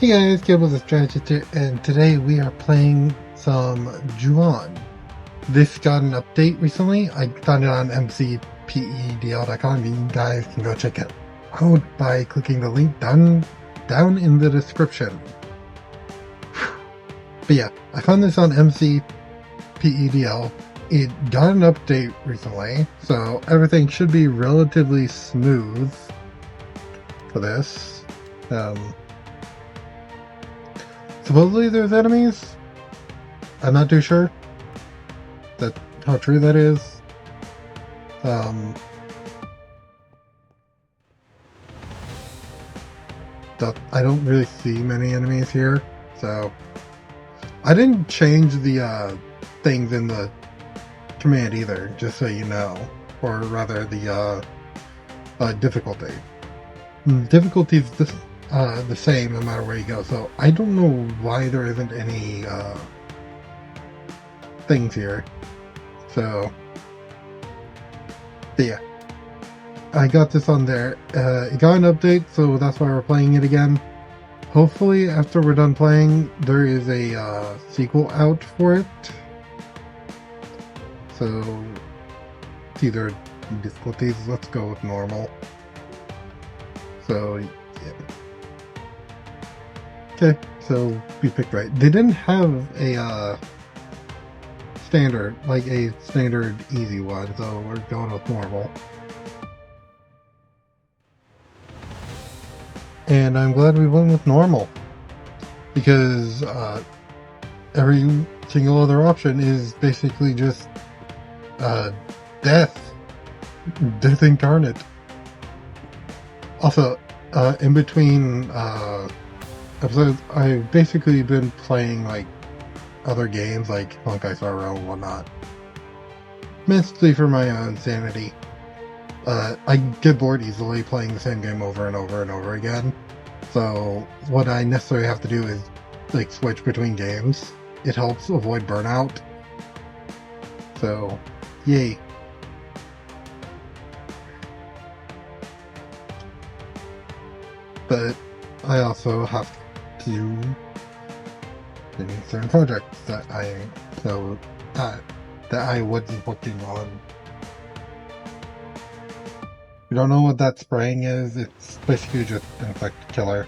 Hey guys, Caibel the Strategist here, and today we are playing some Juon. This got an update recently. I found it on mcpedl.com. You guys can go check it out by clicking the link down in the description. But yeah, I found this on mcpedl. It got an update recently, so everything should be relatively smooth for this. Supposedly there's enemies. I'm not too sure how true that is. I don't really see many enemies here, so I didn't change the things in the command either, just so you know, or rather the difficulty. Difficulty's the same no matter where you go, so I don't know why there isn't any things here. So but yeah, I got this on there. It got an update, so that's why we're playing it again. Hopefully after we're done playing there is a sequel out for it, so it's either difficulties. Let's go with normal. So yeah. Okay, so we picked right. They didn't have a standard easy one, so we're going with normal. And I'm glad we went with normal, because every single other option is basically just death incarnate. Also, in between episodes, I've basically been playing like other games like Honkai Star Rail and whatnot, mostly for my own sanity. I get bored easily playing the same game over and over and over again, so what I necessarily have to do is like switch between games. It helps avoid burnout, so yay. But I also have to do certain projects that I wasn't working on. If you don't know what that spraying is, it's basically just an insect killer.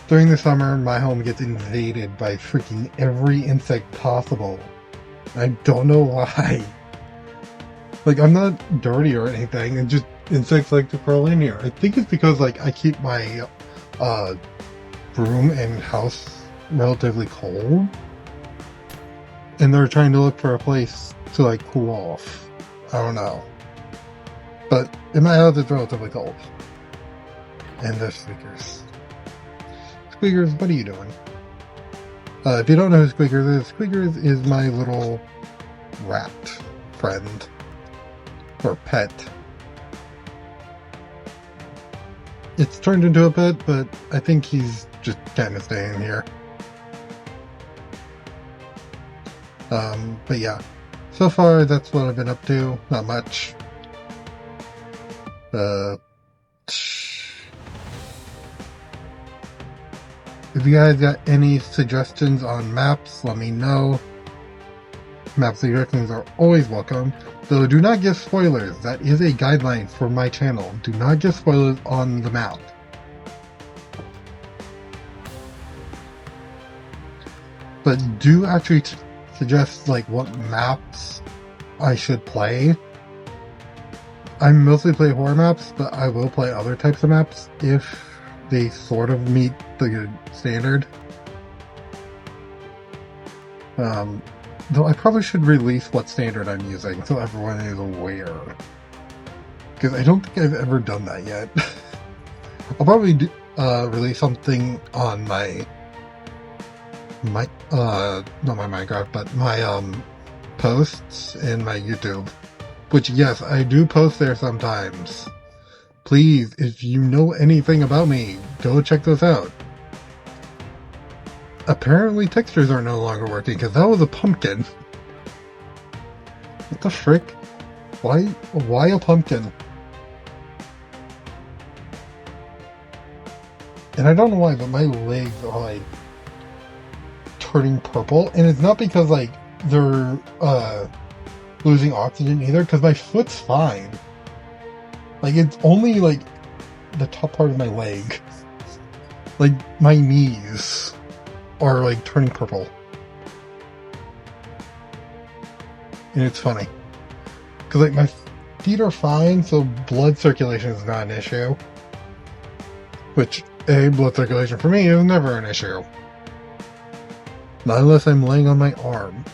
During the summer, my home gets invaded by freaking every insect possible. I don't know why. Like, I'm not dirty or anything, and just insects like to crawl in here. I think it's because like I keep my room and house relatively cold, and they're trying to look for a place to like cool off. I don't know, but in my house it's relatively cold. And there's Squeakers. Squeakers, what are you doing? If you don't know who Squeakers is my little rat friend or pet. It's turned into a pet, but I think he's just kind of staying here. But yeah, so far that's what I've been up to. Not much. If you guys got any suggestions on maps, let me know. Map suggestions are always welcome, though do not give spoilers. That is a guideline for my channel. Do not give spoilers on the map. But do actually suggest like what maps I should play. I mostly play horror maps, but I will play other types of maps if they sort of meet the standard. Though I probably should release what standard I'm using so everyone is aware, because I don't think I've ever done that yet. I'll probably release something on my not my Minecraft, but my posts in my YouTube, which yes, I do post there sometimes. Please, if you know anything about me, go check those out. Apparently textures are no longer working, because that was a pumpkin. What the frick? Why a pumpkin? And I don't know why, but my legs are like turning purple, and it's not because like they're losing oxygen either, because my foot's fine. Like, it's only like the top part of my leg. Like, my knees are like turning purple. And it's funny. Because like my feet are fine, so blood circulation is not an issue. Which, blood circulation for me is never an issue. Not unless I'm laying on my arm.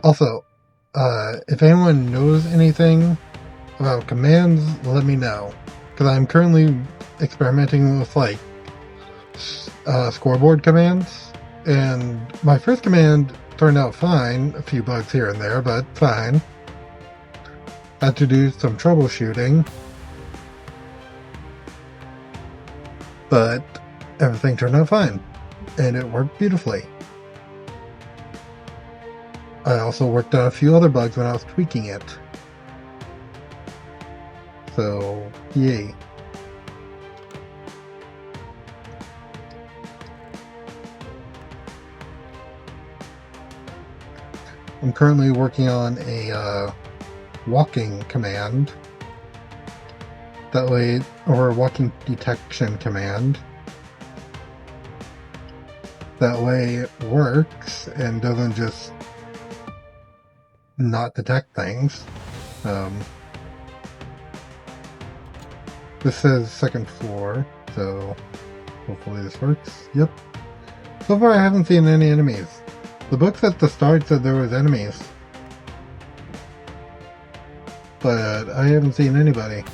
Also, if anyone knows anything about commands, let me know. Because I'm currently experimenting with, like, scoreboard commands. And my first command turned out fine. A few bugs here and there, but fine. Had to do some troubleshooting. But everything turned out fine. And it worked beautifully. I also worked out a few other bugs when I was tweaking it. So, yay. I'm currently working on a walking command. That way, or a walking detection command. That way it works and doesn't just not detect things. This says second floor, so hopefully this works. Yep. So far I haven't seen any enemies. The books at the start said there was enemies, but I haven't seen anybody.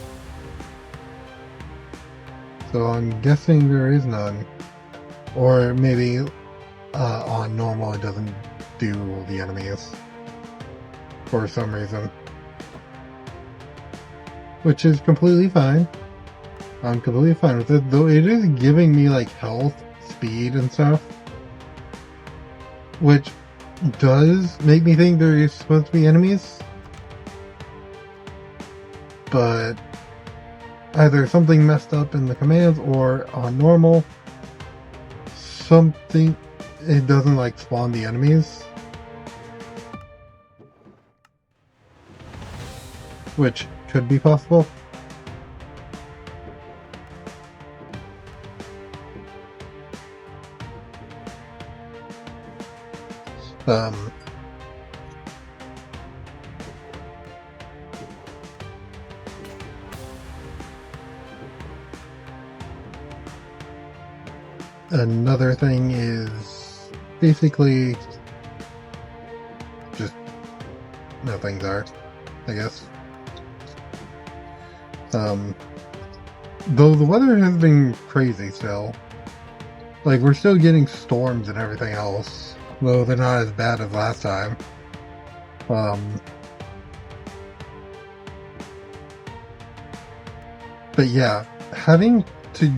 So I'm guessing there is none. Or maybe on normal it doesn't do the enemies for some reason. Which is completely fine. I'm completely fine with it, though it is giving me like health, speed, and stuff. Which does make me think there is supposed to be enemies. But either something messed up in the commands or on normal, something, it doesn't like spawn the enemies. Which could be possible. Another thing is basically just no things are, I guess. Though the weather has been crazy still. Like, we're still getting storms and everything else, though they're not as bad as last time. But yeah, having to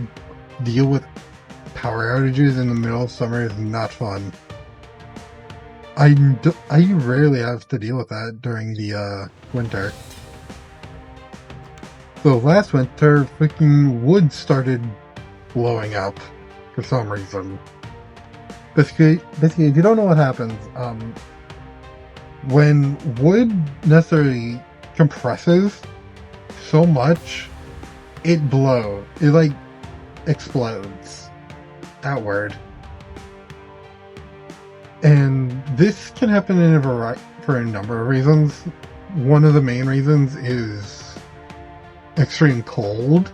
deal with power outages in the middle of summer is not fun. I rarely have to deal with that during the winter. So last winter, freaking wood started blowing up for some reason. Basically, if you don't know what happens, when wood necessarily compresses so much, it blows. It like explodes outward. And this can happen in for a number of reasons. One of the main reasons is extreme cold.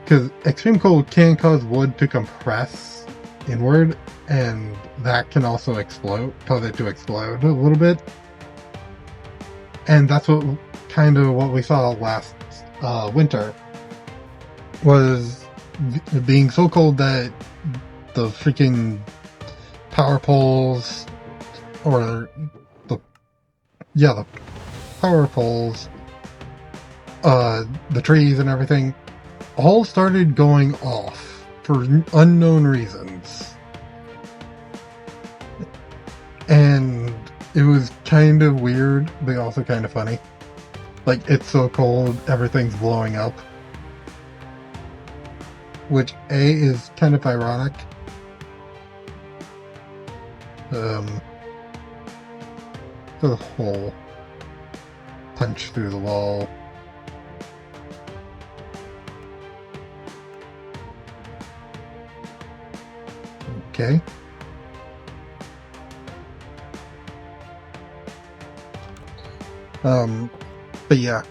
Because extreme cold can cause wood to compress inward, and that can also cause it to explode a little bit. And that's what we saw last winter, was it being so cold that the freaking power poles, or the power poles, the trees and everything, all started going off for unknown reasons. And it was kind of weird, but also kind of funny. Like, it's so cold, everything's blowing up. Which, A, is kind of ironic. The whole punch through the wall. Okay. But yeah.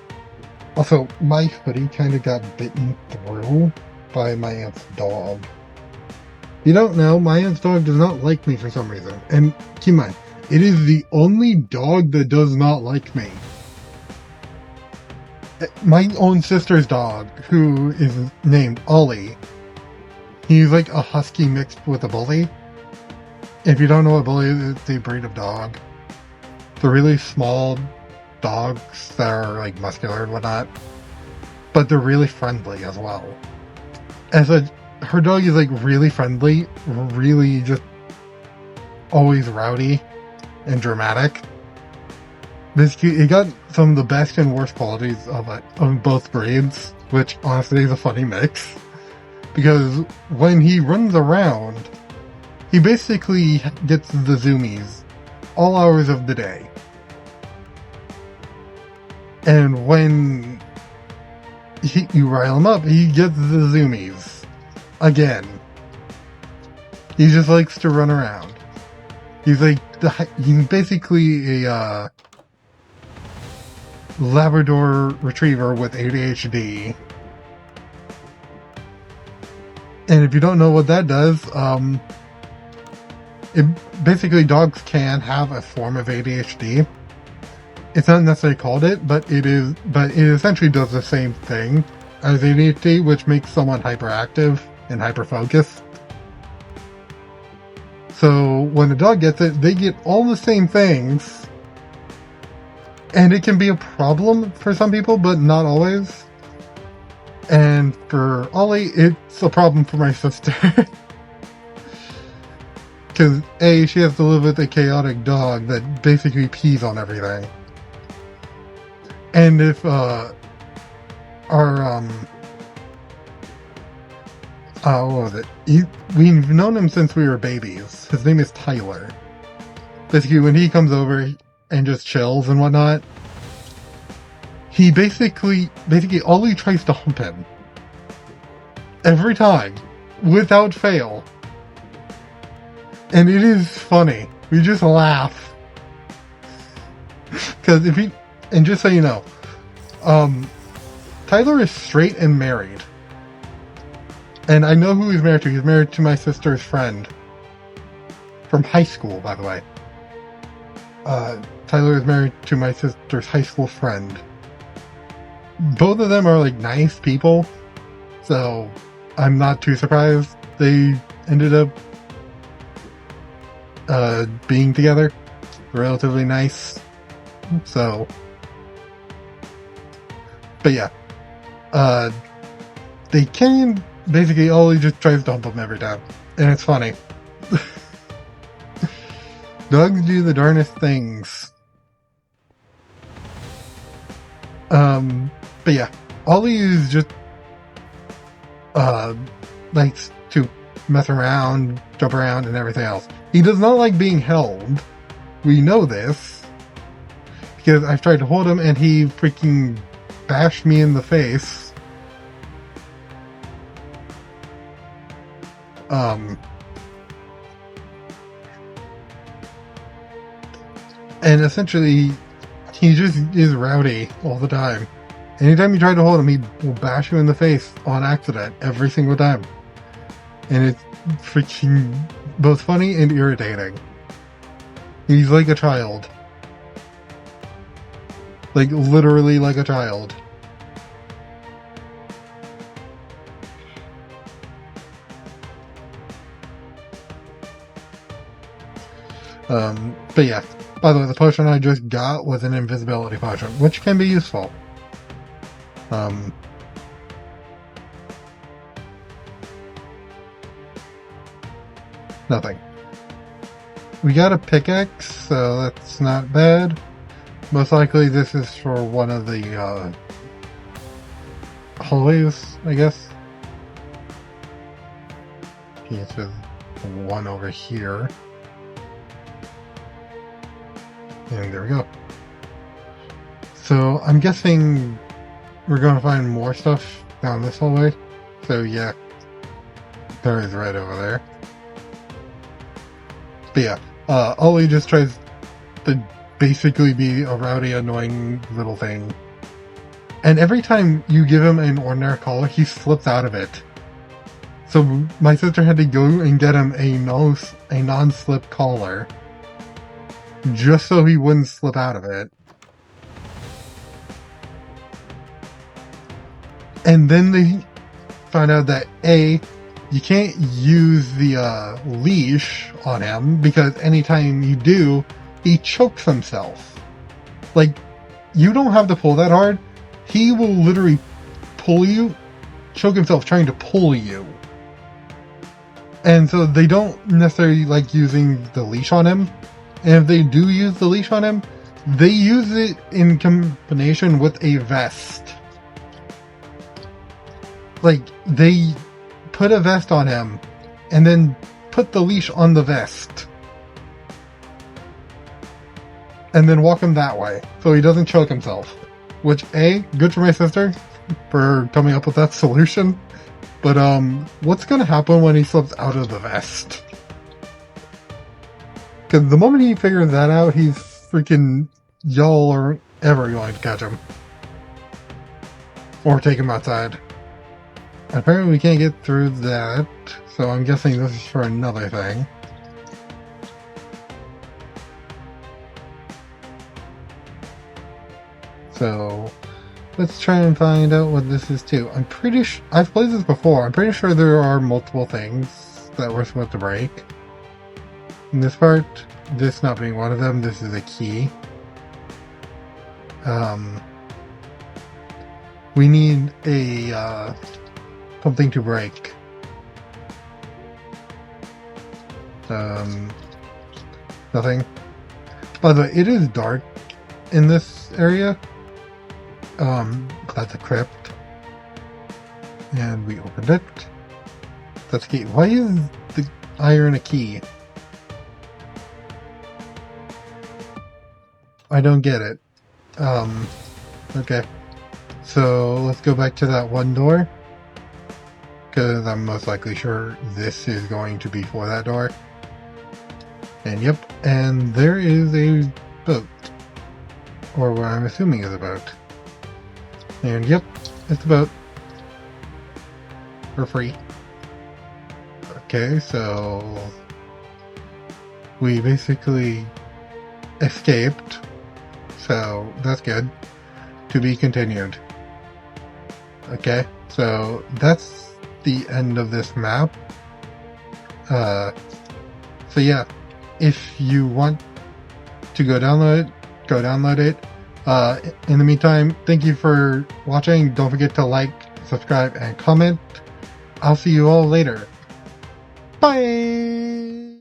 Also, my hoodie kind of got bitten through by my aunt's dog. You don't know, my aunt's dog does not like me for some reason. And keep in mind, it is the only dog that does not like me. My own sister's dog, who is named Ollie, he's like a husky mixed with a bully. If you don't know what a bully is, it's a breed of dog. They're really small dogs that are like muscular and whatnot, but they're really friendly as well. Her dog is like really friendly, really just always rowdy and dramatic. Basically, it got some of the best and worst qualities of both breeds, which honestly is a funny mix. Because when he runs around, he basically gets the zoomies all hours of the day. And when you rile him up, he gets the zoomies again. He just likes to run around. He's like he's basically a Labrador Retriever with ADHD. And if you don't know what that does, basically dogs can have a form of ADHD. It's not necessarily called it, but it essentially does the same thing as ADHD, which makes someone hyperactive and hyper-focused. So when a dog gets it, they get all the same things, and it can be a problem for some people, but not always. And for Ollie, it's a problem for my sister. Because A, she has to live with a chaotic dog that basically pees on everything. And if what was it? We've known him since we were babies. His name is Tyler. Basically, when he comes over and just chills and whatnot, he basically Ollie tries to hump him. Every time. Without fail. And it is funny. We just laugh. Because and just so you know, Tyler is straight and married. And I know who he's married to. He's married to my sister's friend. From high school, by the way. Tyler is married to my sister's high school friend. Both of them are like nice people. So I'm not too surprised they ended up being together. Relatively nice. So, but yeah, they can basically Ollie just tries to hump him every time, and it's funny. Dogs do the darnest things. But yeah, Ollie is just likes to mess around, jump around, and everything else. He does not like being held. We know this. Because I've tried to hold him and he freaking bashed me in the face. And essentially, he just is rowdy all the time. Anytime you try to hold him, he will bash you in the face on accident every single time. And it's freaking both funny and irritating. He's like a child. Like, literally like a child. But yeah. By the way, the potion I just got was an invisibility potion, which can be useful. Nothing. We got a pickaxe, so that's not bad. Most likely this is for one of the hallways, I guess. Okay, so one over here. And there we go. So I'm guessing we're going to find more stuff down this hallway. So yeah, there is right over there. But yeah, Ollie just tries to basically be a rowdy, annoying little thing. And every time you give him an ordinary collar, he slips out of it. So my sister had to go and get him a non-slip collar, just so he wouldn't slip out of it. And then they found out that A, you can't use the leash on him, because anytime you do, he chokes himself. Like, you don't have to pull that hard. He will literally pull you, choke himself trying to pull you. And so they don't necessarily like using the leash on him. And if they do use the leash on him, they use it in combination with a vest. Like, they put a vest on him, and then put the leash on the vest. And then walk him that way, so he doesn't choke himself. Which, A, good for my sister, for coming up with that solution. But, what's gonna happen when he slips out of the vest? Because the moment he figures that out, he's freaking, y'all are ever going to catch him. Or take him outside. Apparently we can't get through that, so I'm guessing this is for another thing. So, let's try and find out what this is too. I'm pretty sure, I've played this before, I'm pretty sure there are multiple things that we're supposed to break. In this part, this not being one of them, this is a key. We need a, something to break. Nothing. By the way, it is dark in this area. That's a crypt. And we opened it. That's a key. Why is the iron a key? I don't get it. Okay. So, let's go back to that one door. Because I'm most likely sure this is going to be for that door. And yep, and there is a boat. Or what I'm assuming is a boat. And yep, it's a boat. For free. Okay, so we basically escaped. So that's good. To be continued. Okay, so that's the end of this map. So yeah, if you want to go download it, go download it. In the meantime, thank you for watching. Don't forget to like, subscribe, and comment. I'll see you all later. Bye!